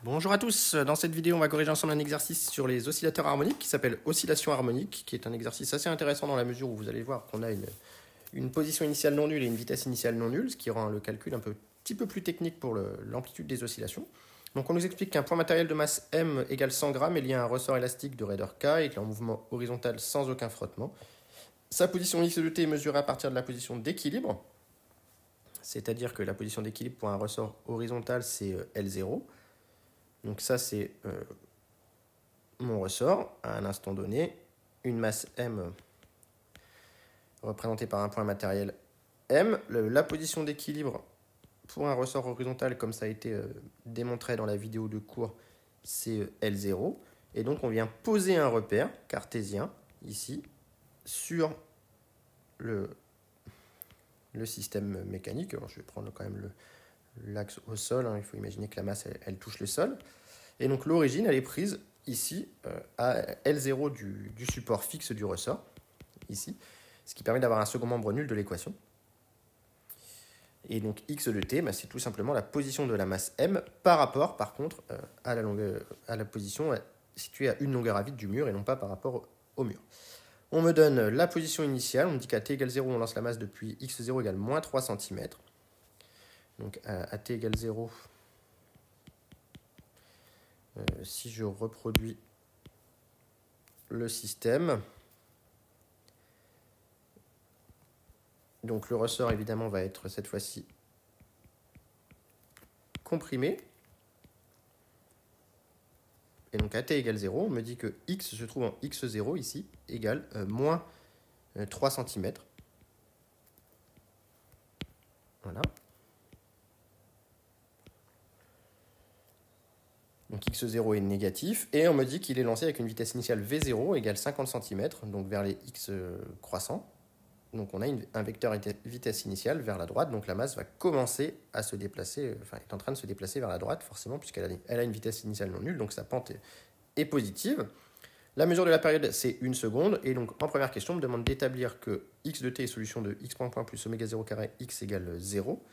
Bonjour à tous, dans cette vidéo on va corriger ensemble un exercice sur les oscillateurs harmoniques qui s'appelle oscillation harmonique, qui est un exercice assez intéressant dans la mesure où vous allez voir qu'on a une position initiale non nulle et une vitesse initiale non nulle, ce qui rend le calcul un petit peu plus technique pour l'amplitude des oscillations. Donc on nous explique qu'un point matériel de masse m égale 100 grammes est lié à un ressort élastique de raideur k et qu'il est en mouvement horizontal sans aucun frottement. Sa position x de t est mesurée à partir de la position d'équilibre, c'est-à-dire que la position d'équilibre pour un ressort horizontal c'est L0. Donc ça, c'est mon ressort à un instant donné. Une masse M représentée par un point matériel M. La position d'équilibre pour un ressort horizontal, comme ça a été démontré dans la vidéo de cours, c'est L0. Et donc, on vient poser un repère cartésien, ici, sur le système mécanique. Alors, je vais prendre quand même l'axe au sol, hein. Il faut imaginer que la masse, elle touche le sol. Et donc l'origine, elle est prise ici à L0 du support fixe du ressort, ici, ce qui permet d'avoir un second membre nul de l'équation. Et donc x de t, c'est tout simplement la position de la masse m par rapport, par contre, à la position située à une longueur à vide du mur et non pas par rapport au mur. On me donne la position initiale, on me dit qu'à t égale 0, on lance la masse depuis x0 égale moins 3 cm. Donc à t égale 0, si je reproduis le système, donc le ressort évidemment va être cette fois-ci comprimé. Et donc à t égale 0, on me dit que x se trouve en x0 ici, égale moins 3 cm. Voilà. Donc x0 est négatif, et on me dit qu'il est lancé avec une vitesse initiale v0 égale 50 cm, donc vers les x croissants. Donc on a un vecteur vitesse initiale vers la droite, donc la masse va commencer à se déplacer, enfin est en train de se déplacer vers la droite, forcément, puisqu'elle a une vitesse initiale non nulle, donc sa pente est positive. La mesure de la période, c'est 1 seconde, et donc en première question, on me demande d'établir que x de t est solution de x point plus oméga 0 carré x égale 0.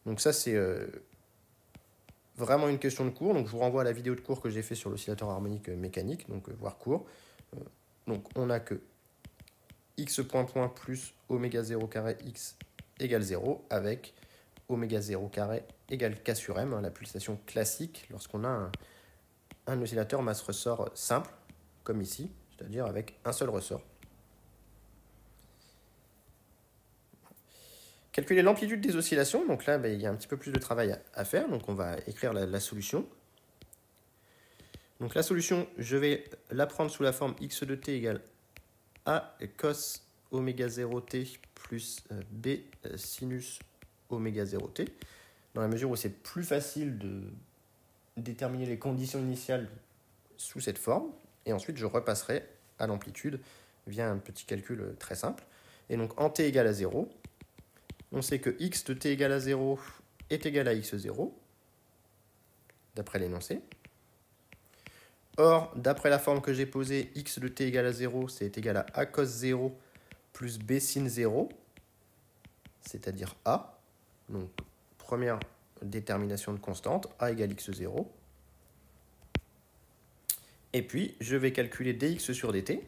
Donc ça, c'est vraiment une question de cours, donc je vous renvoie à la vidéo de cours que j'ai fait sur l'oscillateur harmonique mécanique, donc voir cours. Donc on a que x point plus oméga 0 carré x égale 0 avec oméga 0 carré égale k sur m, la pulsation classique lorsqu'on a un oscillateur masse-ressort simple, comme ici, c'est-à-dire avec un seul ressort. Calculer l'amplitude des oscillations, donc là il y a un petit peu plus de travail à faire, donc on va écrire la solution. Donc la solution, je vais la prendre sous la forme x de t égale a cos oméga 0t plus b sinus oméga 0t, dans la mesure où c'est plus facile de déterminer les conditions initiales sous cette forme, et ensuite je repasserai à l'amplitude via un petit calcul très simple. Et donc en t égale à 0, on sait que x de t égale à 0 est égal à x0, d'après l'énoncé. Or, d'après la forme que j'ai posée, x de t égale à 0, c'est égal à a cos 0 plus b sin 0, c'est-à-dire a. Donc, première détermination de constante, a égale x0. Et puis, je vais calculer dx sur dt,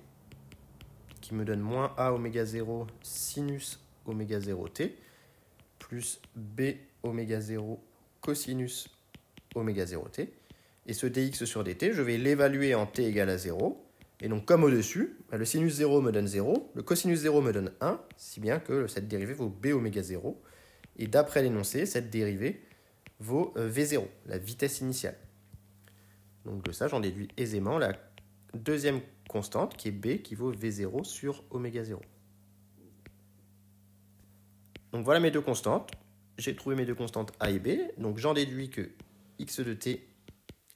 qui me donne moins a oméga 0 sinus oméga 0t, plus b oméga 0 cosinus oméga 0t. Et ce dx sur dt, je vais l'évaluer en t égale à 0. Et donc, comme au-dessus, le sinus 0 me donne 0, le cosinus 0 me donne 1, si bien que cette dérivée vaut b oméga 0. Et d'après l'énoncé, cette dérivée vaut v0, la vitesse initiale. Donc de ça, j'en déduis aisément la deuxième constante, qui est b, qui vaut v0 sur oméga 0. Donc voilà mes deux constantes. J'ai trouvé mes deux constantes a et b. Donc j'en déduis que x de t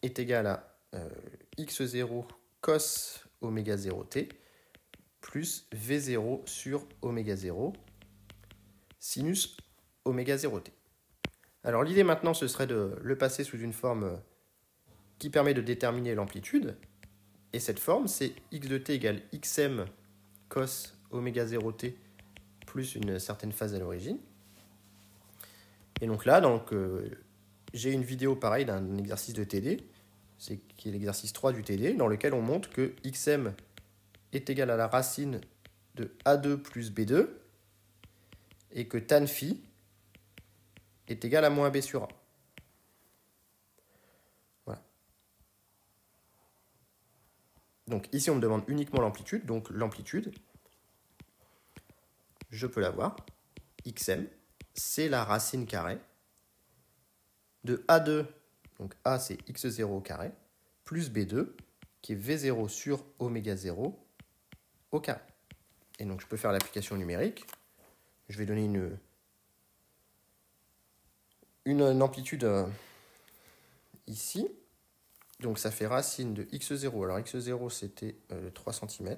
est égal à x0 cos oméga 0t plus v0 sur oméga 0 sinus oméga 0t. Alors l'idée maintenant, ce serait de le passer sous une forme qui permet de déterminer l'amplitude. Et cette forme, c'est x de t égale xm cos oméga 0t plus une certaine phase à l'origine. Et donc là, j'ai une vidéo pareille d'un exercice de TD qui est l'exercice 3 du TD, dans lequel on montre que xm est égal à la racine de A2 plus B2 et que tan phi est égal à moins B sur A. Voilà. Donc ici, on me demande uniquement l'amplitude. Donc l'amplitude, je peux l'avoir. Xm, c'est la racine carrée de A2, donc A c'est x0 au carré, plus B2, qui est V0 sur oméga 0 au carré. Et donc je peux faire l'application numérique. Je vais donner une amplitude ici. Donc ça fait racine de x0. Alors x0 c'était 3 cm.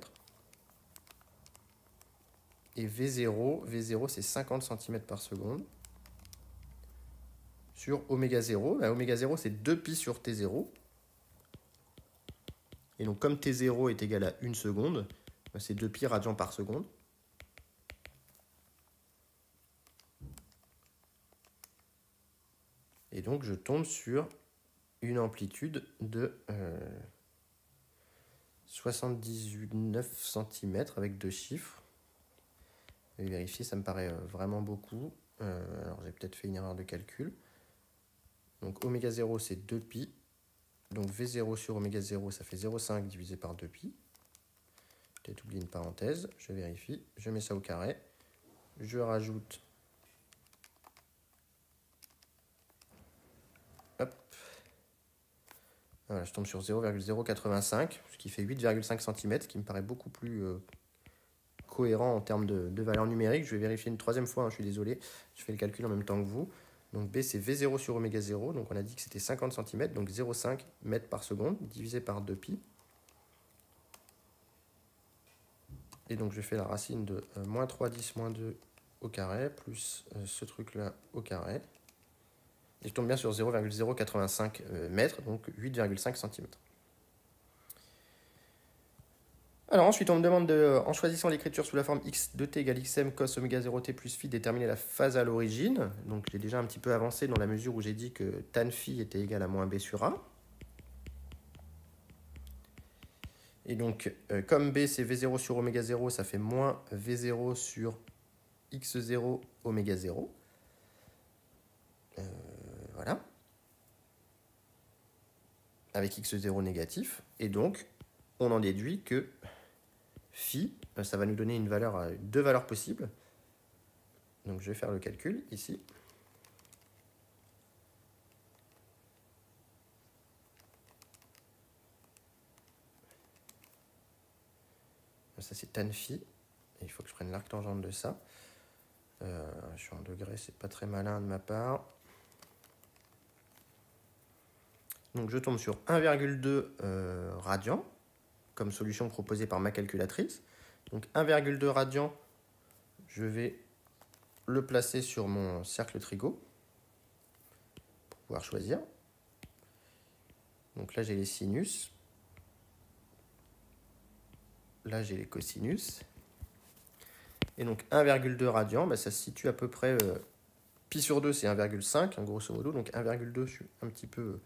Et V0 c'est 50 cm par seconde. Sur oméga 0. Là, oméga 0 c'est 2pi sur T0. Et donc comme T0 est égal à 1 seconde, c'est 2pi radians par seconde. Et donc je tombe sur une amplitude de 79 cm avec 2 chiffres. Je vais vérifier, ça me paraît vraiment beaucoup. Alors j'ai peut-être fait une erreur de calcul. Donc oméga 0 c'est 2pi. Donc V0 sur oméga 0 ça fait 0,5 divisé par 2pi. Peut-être oublié une parenthèse, je vérifie. Je mets ça au carré. Je rajoute. Hop. Voilà, je tombe sur 0,085, ce qui fait 8,5 cm, ce qui me paraît beaucoup plus cohérent en termes de valeur numérique. Je vais vérifier une troisième fois, hein, je suis désolé, je fais le calcul en même temps que vous. Donc B c'est V0 sur oméga 0, donc on a dit que c'était 50 cm, donc 0,5 mètres par seconde, divisé par 2pi. Et donc je fais la racine de moins 3,10 moins 2 au carré, plus ce truc-là au carré. Et je tombe bien sur 0,085 mètres, donc 8,5 cm. Alors ensuite, on me demande, en choisissant l'écriture sous la forme x de t égale xm cos oméga 0t plus phi, déterminer la phase à l'origine. Donc j'ai déjà un petit peu avancé dans la mesure où j'ai dit que tan phi était égal à moins b sur a. Et donc, comme b c'est v0 sur oméga 0, ça fait moins v0 sur x0 oméga 0. Voilà. Avec x0 négatif. Et donc, on en déduit que phi, ça va nous donner une valeur, deux valeurs possibles. Donc je vais faire le calcul ici. Ça c'est tan phi. Et il faut que je prenne l'arc tangente de ça. Je suis en degré, c'est pas très malin de ma part. Donc je tombe sur 1,2 radian comme solution proposée par ma calculatrice. Donc 1,2 radian, je vais le placer sur mon cercle trigo pour pouvoir choisir. Donc là j'ai les sinus. Là j'ai les cosinus. Et donc 1,2 radian, bah, ça se situe à peu près pi sur 2 c'est 1,5 hein, grosso modo. Donc 1,2 je suis un petit peu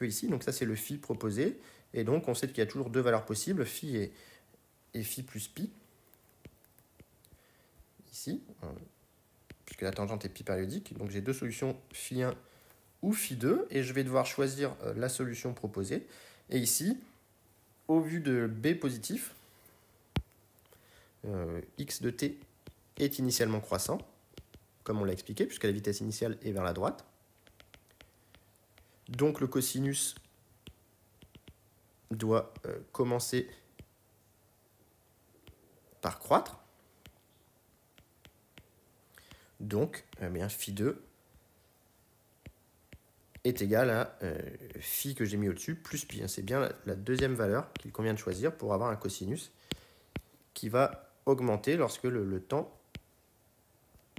ici. Donc ça c'est le phi proposé. Et donc on sait qu'il y a toujours deux valeurs possibles, phi et phi plus pi. Ici, puisque la tangente est pi périodique. Donc j'ai deux solutions, phi 1 ou phi 2. Et je vais devoir choisir la solution proposée. Et ici, au vu de b positif, x de t est initialement croissant, comme on l'a expliqué, puisque la vitesse initiale est vers la droite. Donc le cosinus doit commencer par croître. Donc, phi 2 est égal à phi que j'ai mis au-dessus, plus pi. C'est bien la deuxième valeur qu'il convient de choisir pour avoir un cosinus qui va augmenter lorsque le temps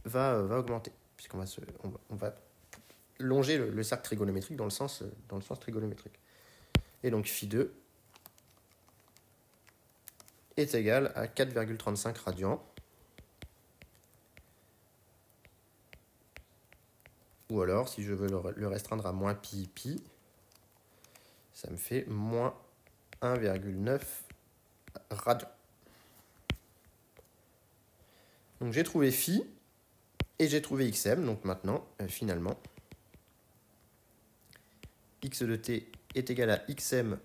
va augmenter. Puisqu'on va longer le cercle trigonométrique dans le sens trigonométrique. Et donc phi 2 est égal à 4,35 radians. Ou alors, si je veux le restreindre à moins pi, ça me fait moins 1,9 radians. Donc j'ai trouvé phi et j'ai trouvé xm. Donc maintenant, finalement, x de t est égal à xm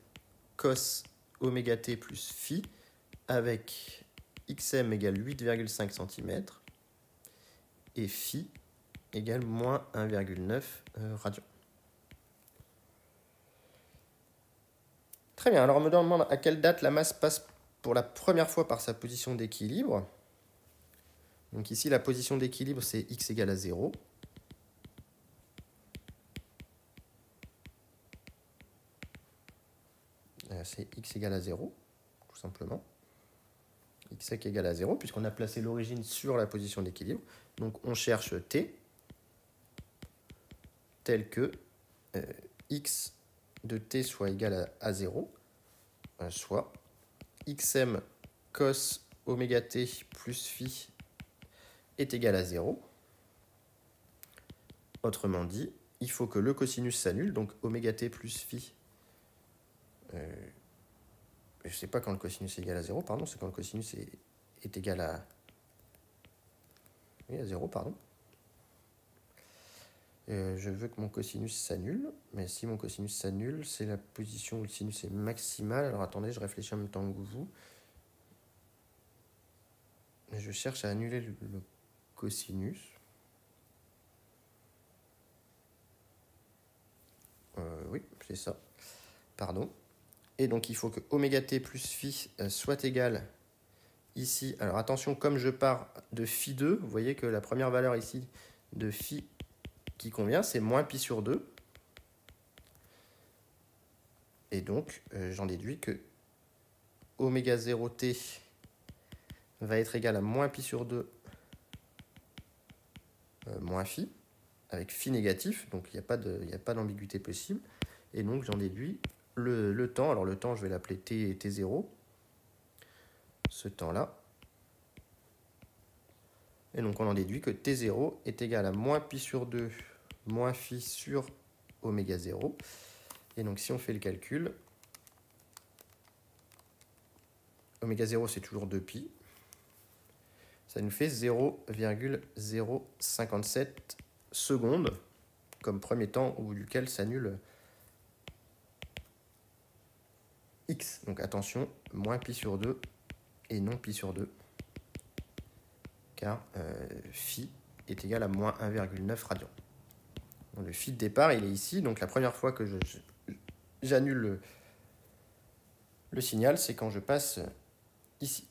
cos oméga t plus phi avec xm égale 8,5 cm et phi égale moins 1,9 radian. Très bien, alors on me demande à quelle date la masse passe pour la première fois par sa position d'équilibre. Donc ici, la position d'équilibre, c'est x égale à 0. C'est x égale à 0, tout simplement. X égale à 0, puisqu'on a placé l'origine sur la position d'équilibre. Donc on cherche t, tel que x de t soit égal à 0, soit xm cos oméga t plus phi est égal à 0. Autrement dit, il faut que le cosinus s'annule, donc oméga t plus phi. Je ne sais pas quand le cosinus est égal à 0, pardon, c'est quand le cosinus est égal à... Oui, à 0, pardon. Je veux que mon cosinus s'annule, mais si mon cosinus s'annule, c'est la position où le sinus est maximal. Alors attendez, je réfléchis en même temps que vous. Je cherche à annuler le cosinus. Oui, c'est ça. Pardon. Et donc il faut que oméga t plus phi soit égal ici. Alors attention, comme je pars de phi 2, vous voyez que la première valeur ici de phi qui convient, c'est moins pi sur 2. Et donc j'en déduis que oméga 0t va être égal à moins pi sur 2 moins phi, avec phi négatif, donc il n'y a pas d'ambiguïté possible. Et donc j'en déduis le temps. Alors le temps, je vais l'appeler t0, ce temps-là. Et donc on en déduit que t0 est égal à moins pi sur 2 moins phi sur oméga 0. Et donc si on fait le calcul, oméga 0 c'est toujours 2pi. Ça nous fait 0,057 secondes comme premier temps au bout duquel s'annule x. Donc attention, moins pi sur 2 et non pi sur 2. Car phi est égal à moins 1,9 radian. Donc, le phi de départ, il est ici. Donc la première fois que j'annule le signal, c'est quand je passe ici.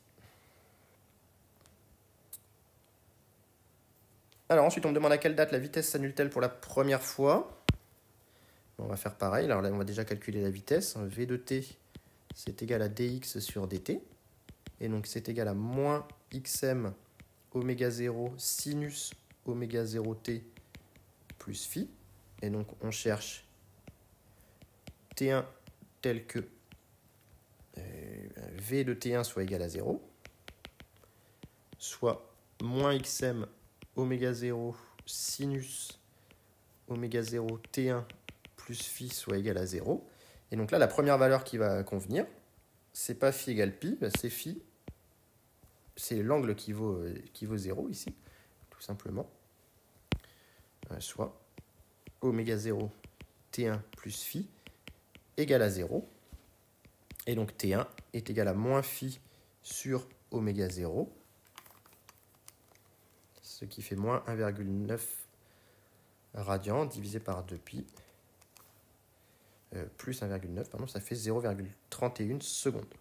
Alors ensuite, on me demande à quelle date la vitesse s'annule-t-elle pour la première fois. On va faire pareil. Alors là, on va déjà calculer la vitesse. V de t, c'est égal à dx sur dt. Et donc, c'est égal à moins xm oméga 0 sinus oméga 0t plus phi. Et donc, on cherche t1 tel que v de t1 soit égal à 0, soit moins xm oméga 0 sinus oméga 0 t1 plus phi soit égal à 0. Et donc là, la première valeur qui va convenir, c'est pas phi égale pi, c'est phi, c'est l'angle qui vaut 0 ici, tout simplement, soit oméga 0 t1 plus phi égale à 0. Et donc t1 est égal à moins phi sur oméga 0, ce qui fait moins 1,9 radian divisé par 2pi, plus 1,9, pardon, ça fait 0,31 secondes.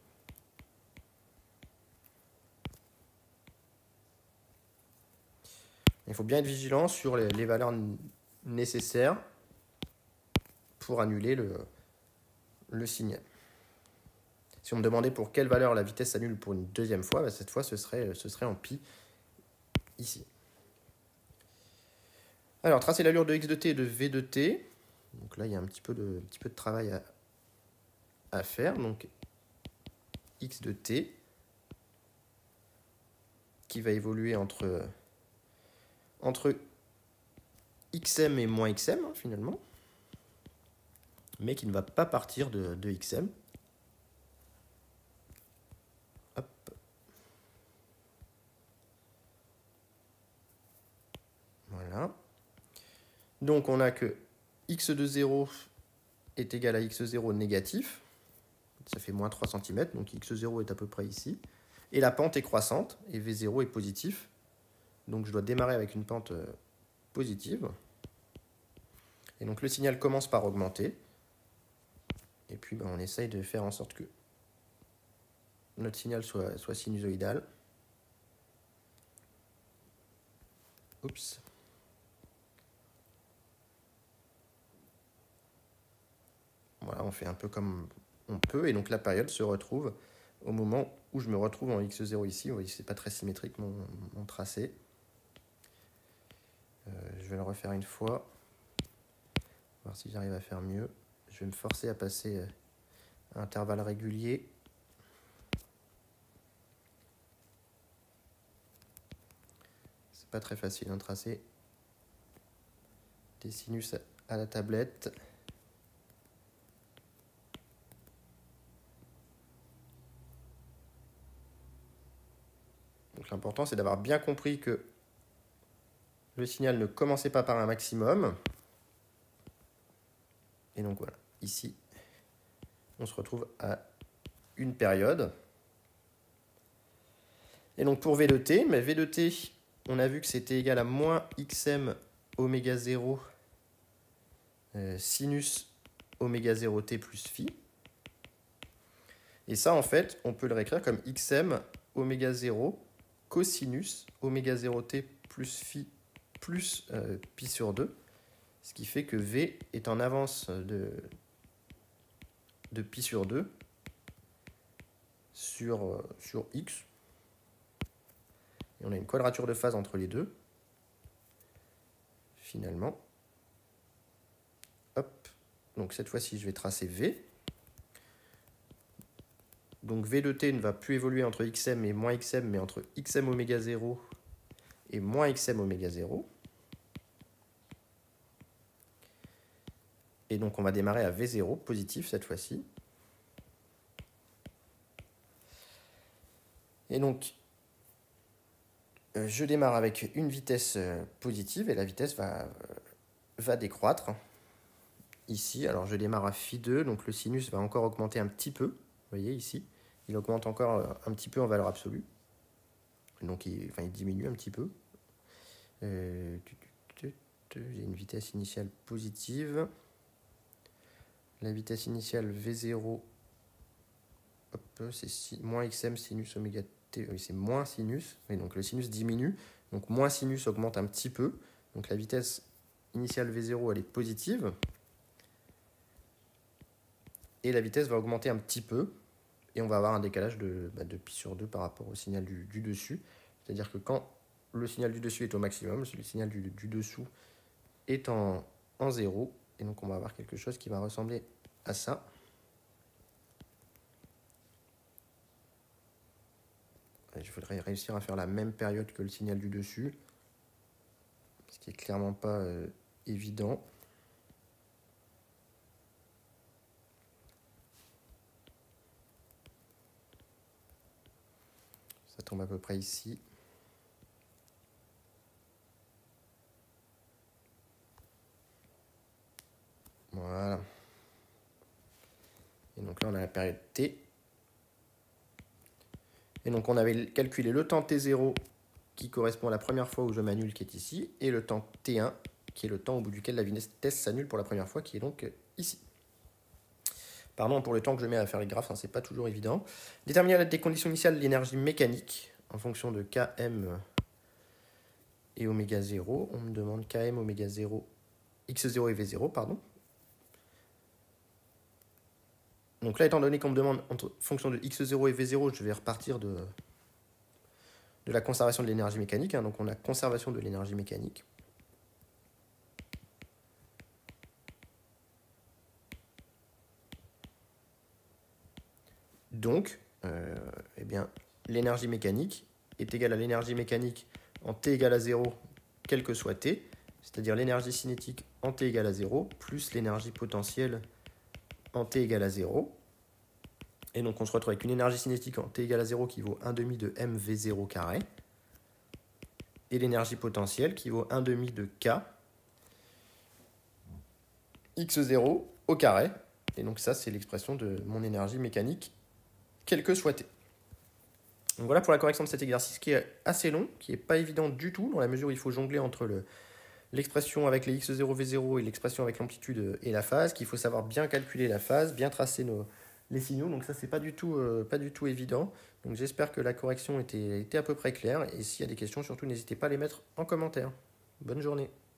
Il faut bien être vigilant sur les valeurs nécessaires pour annuler le signal. Si on me demandait pour quelle valeur la vitesse s'annule pour une deuxième fois, bah cette fois ce serait en pi ici. Alors, tracer l'allure de x de t et de v de t. Donc là, il y a un petit peu de travail à faire. Donc, x de t qui va évoluer entre xm et moins xm, finalement. mais qui ne va pas partir de xm. Hop. Voilà. Donc on a que x de 0 est égal à x0 négatif. Ça fait moins 3 cm, donc x0 est à peu près ici. Et la pente est croissante, et v0 est positif. Donc je dois démarrer avec une pente positive. Et donc le signal commence par augmenter. Et puis on essaye de faire en sorte que notre signal soit sinusoïdal. Oups. Voilà, on fait un peu comme on peut. Et donc la période se retrouve au moment où je me retrouve en x0 ici. Vous voyez, c'est pas très symétrique mon tracé. Je vais le refaire une fois. Voir si j'arrive à faire mieux. Je vais me forcer à passer à intervalles réguliers. C'est pas très facile, tracer des sinus à la tablette. Donc l'important, c'est d'avoir bien compris que le signal ne commençait pas par un maximum. Et donc voilà, ici, on se retrouve à une période. Et donc pour V de t, mais V de t, on a vu que c'était égal à moins xm oméga 0 sinus oméga 0 t plus phi. Et ça, en fait, on peut le réécrire comme xm oméga 0 cosinus oméga 0 t plus phi plus pi sur 2. Ce qui fait que V est en avance de pi sur 2 sur x. Et on a une quadrature de phase entre les deux. Finalement. Hop. Donc cette fois-ci, je vais tracer V. Donc V de t ne va plus évoluer entre xm et moins xm, mais entre xm oméga 0 et moins xm oméga 0. Et donc on va démarrer à V0, positif cette fois-ci. Et donc, je démarre avec une vitesse positive et la vitesse va décroître. Ici, alors je démarre à phi2, donc le sinus va encore augmenter un petit peu. Vous voyez ici, il augmente encore un petit peu en valeur absolue. Donc il diminue un petit peu. J'ai une vitesse initiale positive. La vitesse initiale V0, c'est moins xm sinus oméga t, oui, c'est moins sinus, mais donc le sinus diminue, donc moins sinus augmente un petit peu, donc la vitesse initiale V0 elle est positive, et la vitesse va augmenter un petit peu, et on va avoir un décalage de pi sur 2 par rapport au signal du dessus, c'est-à-dire que quand le signal du dessus est au maximum, le signal du dessous est en 0, et donc on va avoir quelque chose qui va ressembler à ça. Il faudrait réussir à faire la même période que le signal du dessus, ce qui est clairement pas évident. Ça tombe à peu près ici. Voilà. Et donc là, on a la période T. Et donc, on avait calculé le temps T0 qui correspond à la première fois où je m'annule, qui est ici, et le temps T1 qui est le temps au bout duquel la vitesse s'annule pour la première fois, qui est donc ici. Pardon pour le temps que je mets à faire les graphes, c'est pas toujours évident. Déterminer des conditions initiales de l'énergie mécanique en fonction de Km et oméga 0. On me demande Km, oméga 0, x0 et v0, pardon. Donc là, étant donné qu'on me demande en fonction de x0 et v0, je vais repartir de la conservation de l'énergie mécanique. Donc on a conservation de l'énergie mécanique. Donc, eh bien, l'énergie mécanique est égale à l'énergie mécanique en t égale à 0, quel que soit t, c'est-à-dire l'énergie cinétique en t égale à 0, plus l'énergie potentielle en t égale à 0. Et donc on se retrouve avec une énergie cinétique en t égale à 0 qui vaut 1 demi de mv0 carré. Et l'énergie potentielle qui vaut 1 demi de k x0 au carré. Et donc ça, c'est l'expression de mon énergie mécanique, quelle que soit t. Donc voilà pour la correction de cet exercice qui est assez long, qui n'est pas évident du tout, dans la mesure où il faut jongler entre l'expression avec les x0, v0 et l'expression avec l'amplitude et la phase, qu'il faut savoir bien calculer la phase, bien tracer les signaux. Donc ça, c'est pas du tout évident. Donc j'espère que la correction était à peu près claire. Et s'il y a des questions, surtout n'hésitez pas à les mettre en commentaire. Bonne journée.